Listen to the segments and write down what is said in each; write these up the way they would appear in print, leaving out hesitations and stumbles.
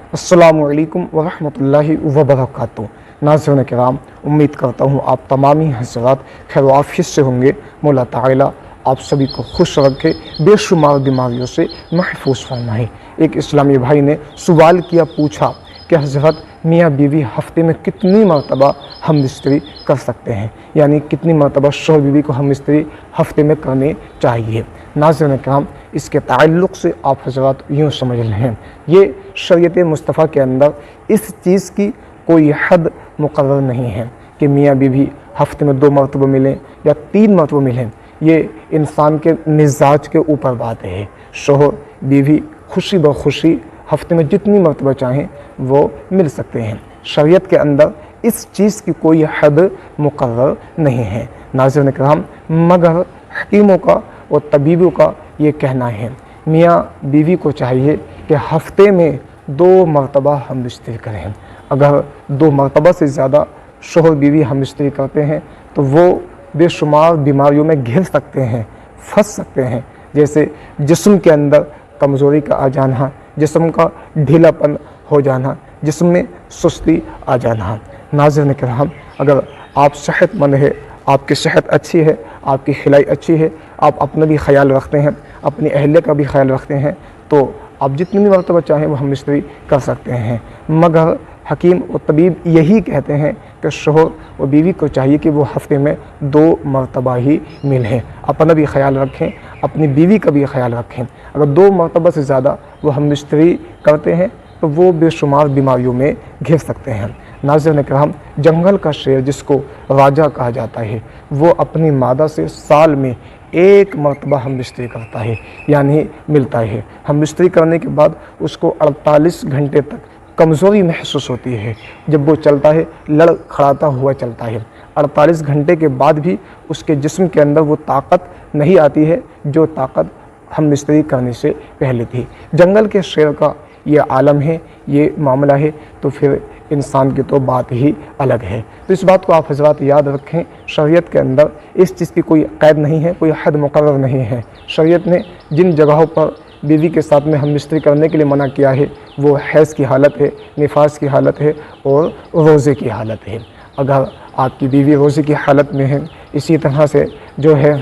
अस्सलामु अलैकुम वरहमतुल्लाहि वबरकातुहू। नाज़रीन किराम, उम्मीद करता हूँ आप तमामी हज़रात खैर व आफ़ियत से होंगे। मौला ताला आप सभी को खुश रखे, बेशुमार बीमारियों से महफूज फरमाए। एक इस्लामी भाई ने सवाल किया, पूछा कि हज़रत मियाँ बीवी हफ़्ते में कितनी मरतबा हम बिस्तरी कर सकते हैं, यानी कितनी मरतबा शौहर बीवी को हम बिस्तरी हफ़्ते में करनी चाहिए। नाज़रीन किराम, इसके ताल्लुक़ से आप हज़रात यूँ समझ लें, ये शरीयत मुस्तफ़ा के अंदर इस चीज़ की कोई हद मुक़र्रर नहीं है कि मियाँ बीवी हफ़्ते में 2 मरतबा मिलें या 3 मरतबा मिलें। ये इंसान के मिजाज के ऊपर बात है। शौहर बीवी खुशी ब खुशी हफ़्ते में जितनी मरतबा चाहें वो मिल सकते हैं। शरीयत के अंदर इस चीज़ की कोई हद मुक़र्रर नहीं है। नाज़रीन किराम, मगर हकीमों का और तबीबों का ये कहना है, मियाँ बीवी को चाहिए कि हफ़्ते में 2 मरतबा हम बिस्तरी करें। अगर 2 मरतबा से ज़्यादा शौहर बीवी हम बिस्तरी करते हैं तो वो बेशुमार बीमारियों में घिर सकते हैं, फंस सकते हैं। जैसे जिस्म के अंदर कमज़ोरी का आ जाना, जिस्म का ढीलापन हो जाना, जिस्म में सुस्ती आ जाना। नाज़रीन किराम, अगर आप सेहतमंद है, आपकी सेहत अच्छी है, आपकी खिलाई अच्छी है, आप अपना भी ख्याल रखते हैं, अपनी अहलिया का भी ख्याल रखते हैं, तो आप जितनी भी मरतबा चाहें वो हम बिस्तरी कर सकते हैं। मगर हकीम और तबीब यही कहते हैं कि शौहर और बीवी को चाहिए कि वो हफ़्ते में 2 मरतबा ही मिलें। अपना भी ख्याल रखें, अपनी बीवी का भी ख्याल रखें। अगर 2 मरतबा से ज़्यादा वो हम बिस्तरी करते हैं तो वो बेशुमार बीमारियों में घिर सकते हैं। नाज़रीन किराम, जंगल का शेर जिसको राजा कहा जाता है, वो अपनी मादा से साल में 1 मरतबा हम बिस्तरी करता है, यानी मिलता है। हम बिस्तरी करने के बाद उसको 48 घंटे तक कमज़ोरी महसूस होती है। जब वो चलता है, लड़खड़ाता हुआ चलता है। 48 घंटे के बाद भी उसके जिस्म के अंदर वो ताकत नहीं आती है जो ताकत हम बिस्तरी करने से पहले थी। जंगल के शेर का ये आलम है, ये मामला है, तो फिर इंसान की तो बात ही अलग है। तो इस बात को आप हज़रात याद रखें, शरीयत के अंदर इस चीज़ की कोई क़ैद नहीं है, कोई हद मुक़र्रर नहीं है। शरीयत ने जिन जगहों पर बीवी के साथ में हम बिस्तरी करने के लिए मना किया है वो हैज़ की हालत है, निफास की हालत है और रोज़े की हालत है। अगर आपकी बीवी रोज़े की हालत में है, इसी तरह से जो है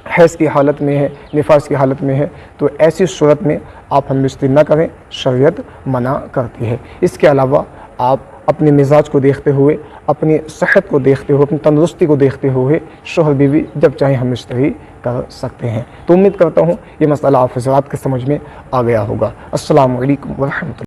हैज़ की हालत में है, निफास की हालत में है, तो ऐसी सूरत में आप हम बिस्तरी न करें, शरीयत मना करती है। इसके अलावा आप अपने मिजाज को देखते हुए, अपनी सेहत को देखते हुए, अपनी तंदुरुस्ती को देखते हुए शौहर बीवी जब चाहे हम बिस्तरी कर सकते हैं। तो उम्मीद करता हूँ ये मसला आप हज़रात के समझ में आ गया होगा। अस्सलामु अलैकुम व रहमतुल्लाह।